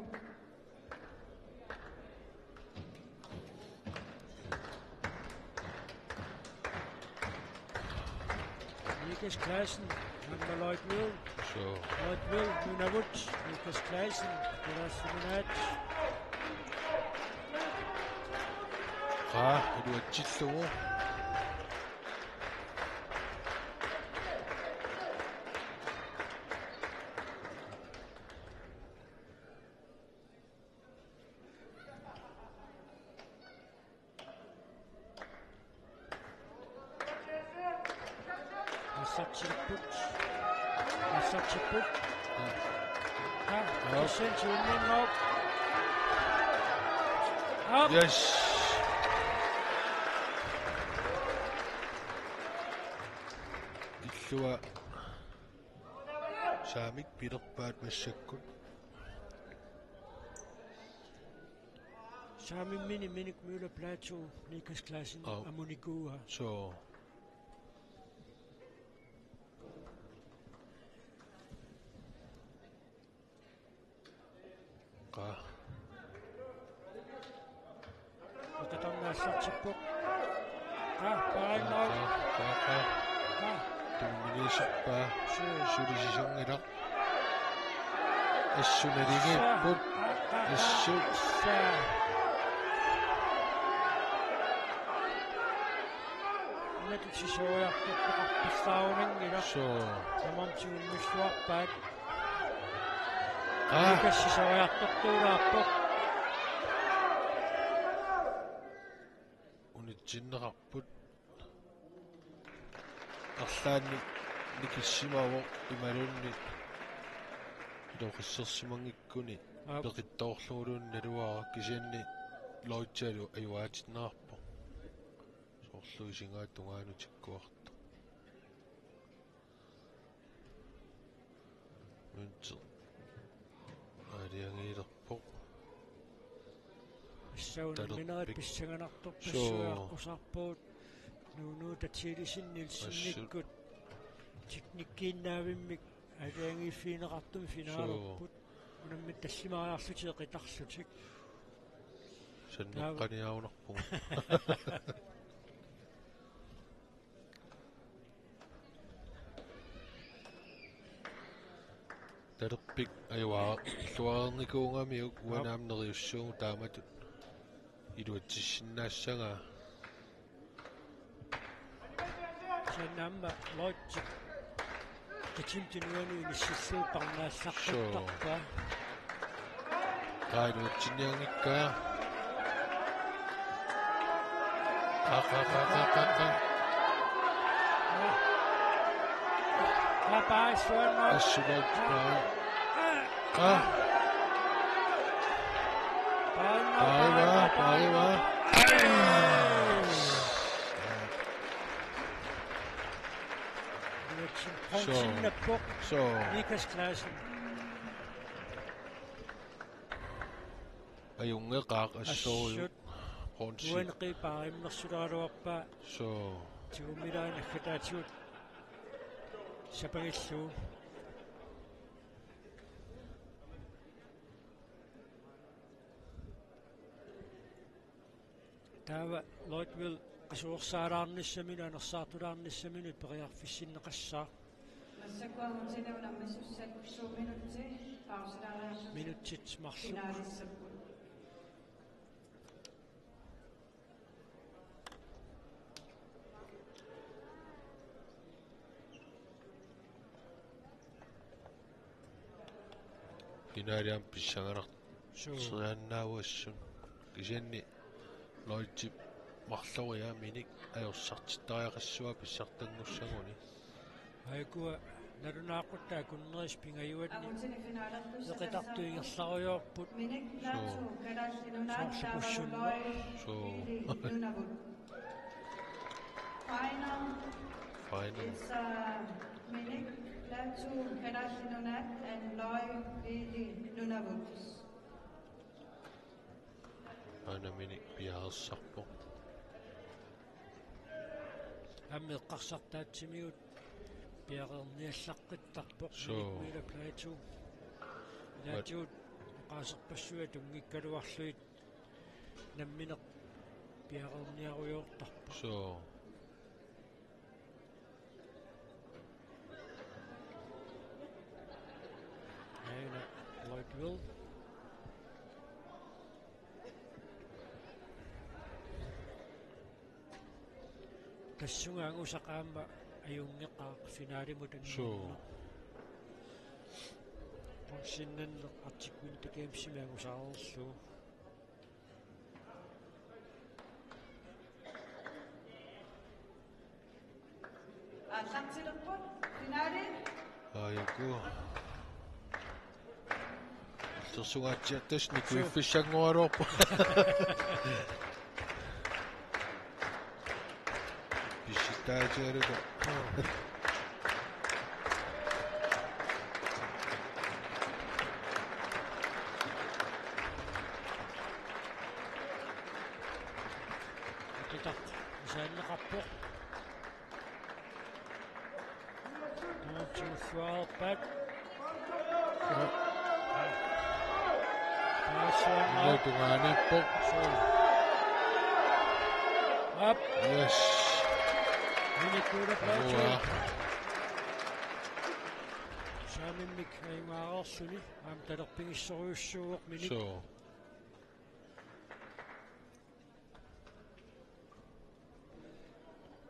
Lukas Clausen, number Lloyd Will. So, Lloyd Will, Nunavut. Lukas Clausen, Terasuminat. 이루어질로 Masachiput. Percent in up. Up. 야씨 illuwa saamik pilerpaat massakkut Sami minik Müller Plateau. Lukas Clausen, Amunikuha. so qa Katang Masachiput. Paano. 동민이십바 수리시성이라 애슈 내리기 붓 애슈 Net sisoja kappistauden ira. so Tamam chulmiswa pat. 아 Lukas sisoja tuttuurappo. 오늘 진나갑붓 арлаани никиссимаво ималунни лоқиссерсимангиккуни пеқиттоорлугулуун налуара кисианни лоитсалу аюаатиннаарпо соорлуисингаа тунгаану тиккуарта мунтер ариангиилерпо Sauna minäät pissanganartor passuaqusarpuut. Nuunu tatsiilisinniilsinnikkut. Tiknikkiinnaavimik aliangiiffiineqartum finaalerput. Unammit tassimaariarluti qitarlutik. саннеққаниаунарпугу тарпик аюаа луаарникуунгамиук уанаамнериуссугу тааматут илуатсиссиннаассага Sanamma loitsi. Tatimtinuanu nississuuparnaassaqquttaqpa. qailutsinniangikka Bye Swarno. assulat paaiva Ponsinnappoq. so Lukas Clausen. ajungeqaaq assuuyu ponsi Uanqipaarimnersulaaruarpa. so Tuumilaanakkataatiut. Sapagillu. Taava Lloydville qasuursaaraarnissaminu anersaartulaarnissaminu periarfissinneqassaa. Massakuamutinuna missussaksuuminutti pausilaariarsuti Minutsit marlu. finaalissappu. inaariam pissanganaq So сианнаавассун кисианни лоитсип марлориа миник аёрсартиттариақассуа писсартангуссагуни haikua narunaaquttaa kunneris pingayuatni Amutini finaalerpussa eqitartuingerlaruyorput minik naatu kalallinunaat Soorlukussun. taavaluloi so nunavut. Final final is minik naatu kalallinunaat and loi vili nunavut. ana minik piarersarpo аммеққарсартаатсимиут пиақерниаллаққиттарпоқ So. Mila Plateau Naatut qaasarpassuat ungikkaluarluit nammineq piaqerniaruyortarpu. So Aina Lloydville. Kassungaangusaqaama ajungeqaaq finaalimut anniinna. Sinnan artikminta keemsimaangusaalerlu. Allaqsilerput finaali aiku tersungaatiattas nikuiffissangualuorpu pissitaatialuka Kitaq isaanneqarpoq. Tuussuarpat. Tungaanippoq. Up. Yes. Minikuula plaatu. Ua. Saamimmik aingaaqarsuni aam talerpingissoruussuuq minik. So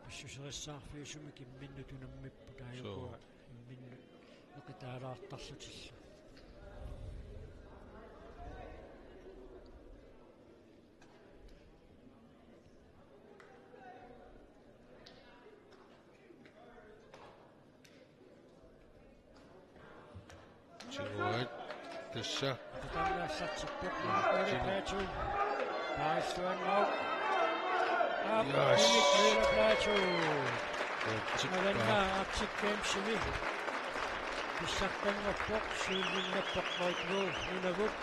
Pissuserissаарfiusumi kimminnu tunammippu taayukua imminnu neqitaalaartarlutillu. Tinguat tassa Tatannassartippiq minikuula plaatu. Paastuannau. Yes. Minikuula plaatu. tikka Alanna artikkeemsimi. Pissartanngorpoq suullinnappoq Lloydville nunavuk.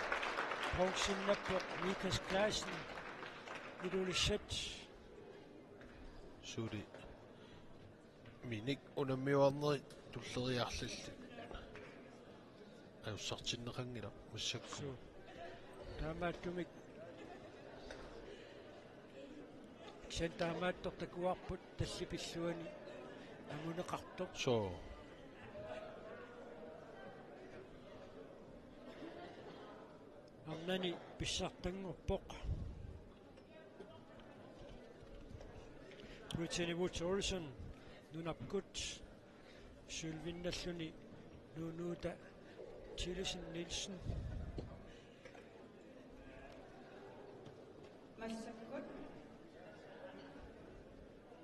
Pongsinnappoq Mikas Klaasen. Idulissat. suuli minik unammiuarneri tulleriarlalli ajussartinneqangila mussakku So. Taamaattumik. Sen taamaattortakuarput tassipilluani amuneqartoq. so Arnani pissartanngorpoq. Brittany Woods Olsen nunapkut sylvinnalluni nunuuta Tillesen Nielsen массаккут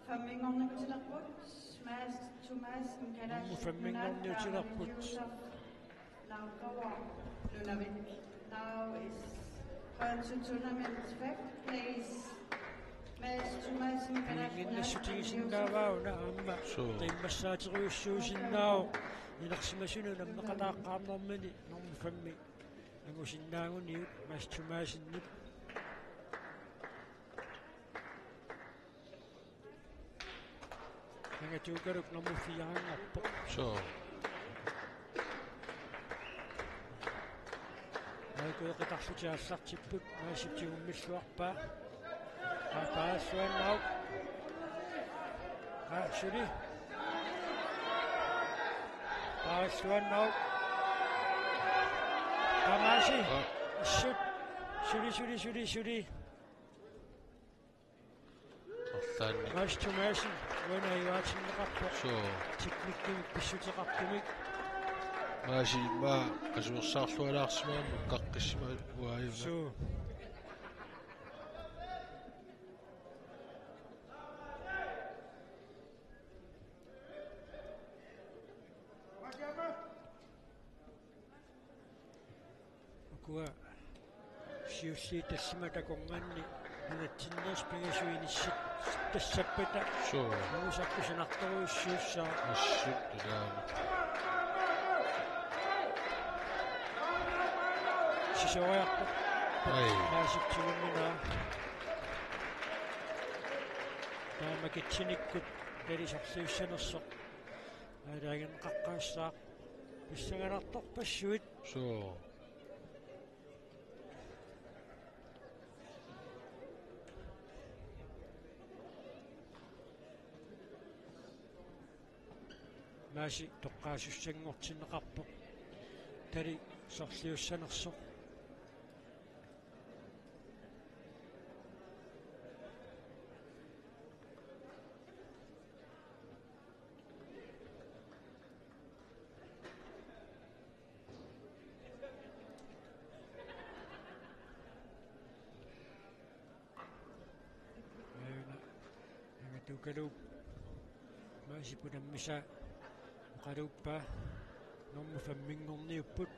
фаммингорникутилерпут смаас тумаас калаас Фаммингорниутилерпут. наукава нунавик now is going to tournament fifth place Mads Thomasen Inginnassutigisinnaawauna aamma So. taimmassaateriuissuusinnao ilersimasunu nammeqataaqaarnermani normu fammi angusinnaaguniut Mads Thomasennik angatuukaluk normu fiarangarpoq. so Aikueqitarlutiaassartipput maasitigummilluarpaa qapaassuannau suli paassuannau qamaasi issut suli orlaanni Mads Thomasen uanaiuaatinneqarpoq so tiknikkimik pissuteqartumik maasi ma asuersaarlualaarsmaamma qaqqissima uaayuna so akua siussi tassimatakonganni nunatsinneers pingasuinissat tassappata so nuusakkusanartoruissuussaa assut ilaana sisoriarpoq ai maasitsigumminaa taamakitsiниkkут талисарлуиссанерсоq аалааген qaqqaassaaq писсагаларторпассуит so maasi toqqaasussangortinneqarpoq tali sorliussanersoq tukalup maasipunammisa uqaluppa normu famminngorniupput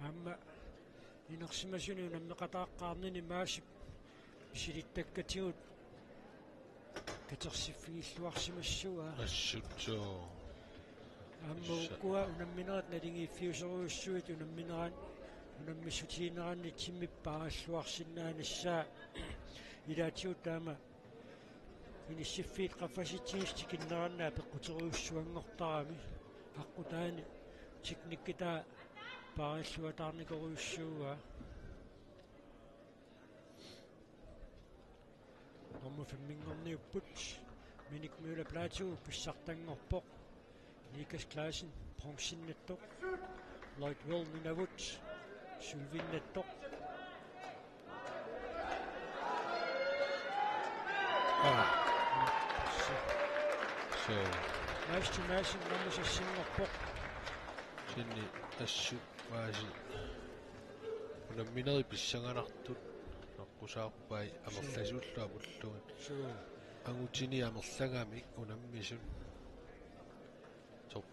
amma inersimasuni unammeqataaqqaarnini maasip pisilittakkatigut katersiffigilluarsimassuga ассутсоо аммуккуа унамминерат налингииффиусеруйуссуит унамминеран унаммиссутиинеранни тиммиппаараллуарсинаанассаа илаатиут таама иниссиффиит qaffasittiisti kinnerannaa peqquteruussuangortarami аққутаани тикниккитаа паараллуатаарникоруйуссууга Normu famminngorniupput Minik Møller Plateau pissartangorpoq Nikas Claasen bronsinnattoq Lloyd Will ninavut sulvinnattoq so Maasin nammusassinngorpoq sinni assut maasi unammineri pissanganartut noqqusaarupai amerlasuullu apullugut suu angutini amerlangami unammisun top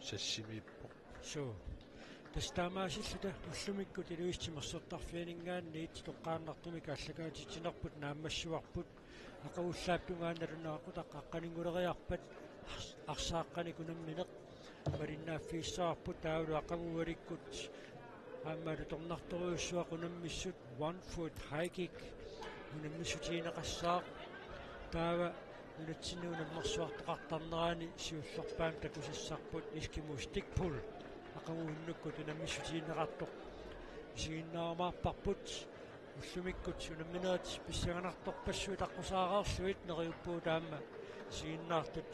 sassimiippo suu тастаамаасиллута уллумиккут илуисtimерсэртарфианингаанниит тоққааннартумик аллагаатитсинерпут нааммассуарпут ақагуллааппунгааналунаақут аққанингулериарпат арсааққаник унамминеқ мариннааффииссаарпут таавлу ақагугаликкут ааммалу торнарторуйуссуақ унаммиссут 1 foot high kick унаммиссутиинеқассаақ таава унатсинуунаммерсуартоқартарнераани сиуллерпаам такусиссарпут искиму stick pull ақагууннуккут унаммиссутиинеқартоқ сигиннаармаарпарпут уллумиккут унамминерат писсаганарторпассуит аққусаараарлуит нериуппуу таама сигиннаартут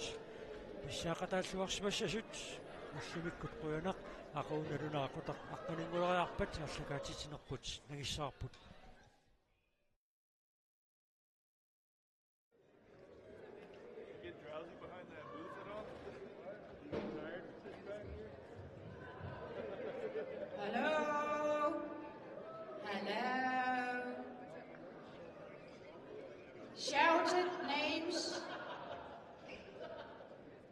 писсаақатааллуарсимассасут уллумиккут қуянақ ақуunalunaaqutaq аққанингулериарпат аллагаатитинерпут нагиссаарпут Get drowsy behind that booth at all? You get tired sitting back here? Hello? Hello? Shouted names.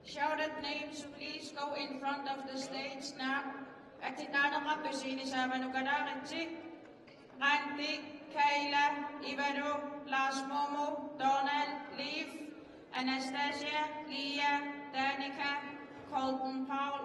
Shouted names, please go in front of the stage now. Atinanama Kusini Savanukanariti, Randy, Kayla, Ivano, Lars Momo, Donald, Liv, Anastasia, Leah, Danica, Colton Paul,